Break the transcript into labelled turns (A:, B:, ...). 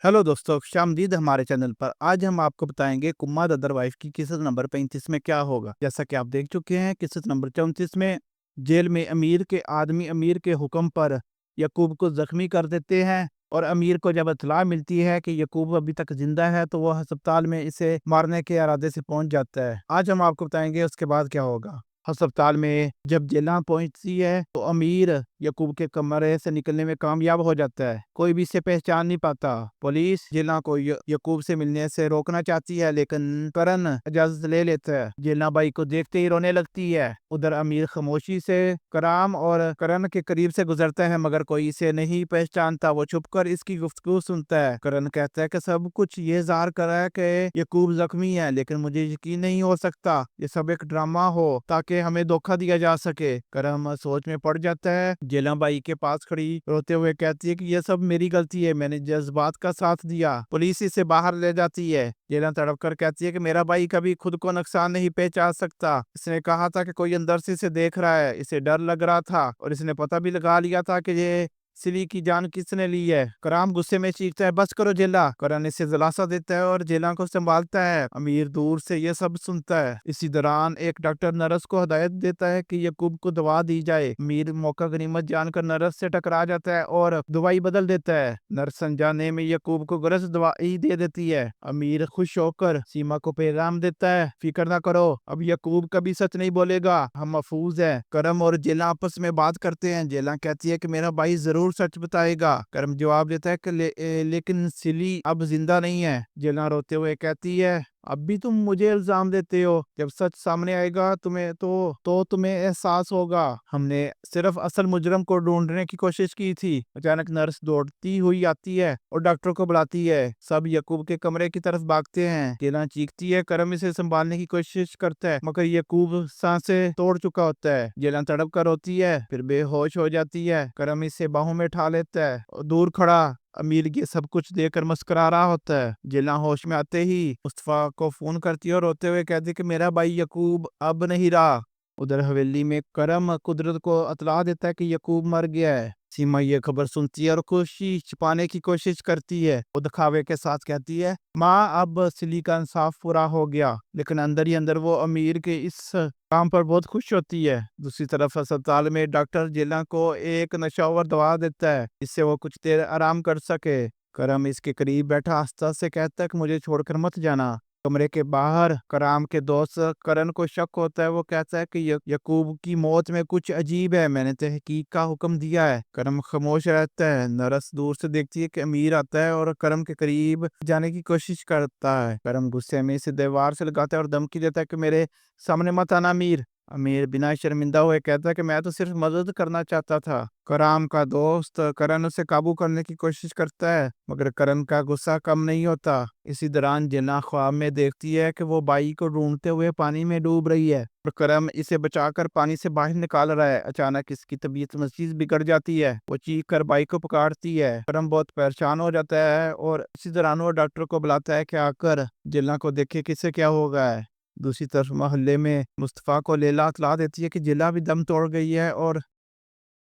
A: Hello दोस्तों, खुशामदीद हमारे channel पर। आज हम आपको बताएंगे कुम्मा द अदर वाइफ की किस्त नंबर 35 में क्या होगा। जैसा कि आप देख चुके हैं, किस्त नंबर 34 में जेल में अमीर के आदमी अमीर के हुक्म पर यकूब को जख्मी कर देते हैं और अमीर को जब इत्तला मिलती है कि यकूब अभी तक जिंदा है तो वह अस्पताल में इसे मारने के इरादे से पहुंच जाता है। आज हम आपको बताएंगे उसके बाद क्या होगा। अस्पताल में जब जेला पहुंचती है तो अमीर यकूब के कमरे से निकलने में कामयाब हो जाता है। कोई भी इसे पहचान नहीं पाता। पुलिस जेला को यकूब से मिलने से रोकना चाहती है, लेकिन करण इजाजत ले लेता है। जेला बाई को देखते ही रोने लगती है। उधर अमीर खामोशी से कराम और करण के करीब से गुजरता है, मगर कोई इसे नहीं पहचानता। वो छुपकर इसकी गुफ्तगू सुनता है। करण कहता है कि सब कुछ ये ज़ाहिर कर रहा है कि यकूब जख्मी है, लेकिन मुझे यकीन नहीं हो सकता। ये सब एक ड्रामा हो ताकि हमें धोखा दिया जा सके। करम सोच में पड़ जाता है। जेला बाई के पास खड़ी रोते हुए कहती है कि यह सब मेरी गलती है, मैंने जज्बात का साथ दिया। पुलिस इसे बाहर ले जाती है। जेला तड़प कर कहती है कि मेरा भाई कभी खुद को नुकसान नहीं पहचान सकता। इसने कहा था कि कोई अंदर से इसे देख रहा है। इसे डर लग रहा था और इसने पता भी लगा लिया था कि ये सिली की जान किसने ली है। कराम गुस्से में चीखता है, बस करो जेला। करण इसे दिलासा देता है और जेला को संभालता है। अमीर दूर से ये सब सुनता है। इसी दौरान एक डॉक्टर नर्स को हिदायत देता है कि यकूब को दवा दी जाए। अमीर मौका गनीमत जानकर नर्स से टकरा जाता है और दवाई बदल देता है। नर्स अनजाने में यकूब को गलत दवाई दे देती है। अमीर खुश होकर सीमा को पैगाम देता है, फिक्र ना करो, अब यकूब कभी सच नहीं बोलेगा, हम महफूज है। करम और जेला आपस में बात करते हैं। जेला कहती है कि मेरा भाई जरूर सच बताएगा। करम जवाब देता है कि लेकिन सिली अब जिंदा नहीं है। जेला रोते हुए कहती है, अब भी तुम मुझे इल्जाम देते हो, जब सच सामने आएगा तुम्हें एहसास होगा। हमने सिर्फ असल मुजरम को ढूंढने की कोशिश की थी। अचानक नर्स दौड़ती हुई आती है और डॉक्टर को बुलाती है। सब यकूब के कमरे की तरफ भागते हैं। जेला चीखती है। करम इसे संभालने की कोशिश करता है, मगर यकूब सांसें तोड़ चुका होता है। जेला तड़प कर रोती है, फिर बेहोश हो जाती है। करम इसे बाहों में उठा लेता है और दूर खड़ा अमीर ये सब कुछ देखकर मुस्कुरा रहा होता है। जेला होश में आते ही मुस्तफा को फोन करती है और रोते हुए कहती है कि मेरा भाई यकूब अब नहीं रहा। उधर हवेली में करम कुदरत को इत्तला देता है कि यकूब मर गया है। सीमा ये खबर सुनती है और खुशी छिपाने की कोशिश करती है। वो दिखावे के साथ कहती है, माँ अब सिली का इंसाफ पूरा हो गया। लेकिन अंदर ही अंदर वो अमीर के इस काम पर बहुत खुश होती है। दूसरी तरफ अस्पताल में डॉक्टर जेला को एक नशावर दवा देता है, इससे वो कुछ देर आराम कर सके। करम इसके करीब बैठा आस्था से कहता है कि मुझे छोड़कर मत जाना। कमरे के बाहर कराम के दोस्त करण को शक होता है। वो कहता है कि यकूब की मौत में कुछ अजीब है, मैंने तहकीक का हुक्म दिया है। करम खामोश रहता है। नरस दूर से देखती है कि अमीर आता है और करम के करीब जाने की कोशिश करता है। करम गुस्से में इसे दीवार से लगाता है और धमकी देता है कि मेरे सामने मत आना अमीर। अमीर बिना शर्मिंदा हुए कहता है कि मैं तो सिर्फ मदद करना चाहता था। कराम का दोस्त करण उसे काबू करने की कोशिश करता है, मगर करण का गुस्सा कम नहीं होता। इसी दौरान जिन्ना ख्वाब में देखती है कि वो बाई को ढूंढते हुए पानी में डूब रही है और करम इसे बचाकर पानी से बाहर निकाल रहा है। अचानक इसकी तबीयत मजीद बिगड़ जाती है। वो चीख कर बाई को पुकारती है। करम बहुत परेशान हो जाता है और इसी दौरान वो डॉक्टर को बुलाता है कि आकर जिन्ना को देखे किसे क्या हो गया है। दूसरी तरफ मोहल्ले में मुस्तफा को लैला इत्तला देती है कि जिला भी दम तोड़ गई है और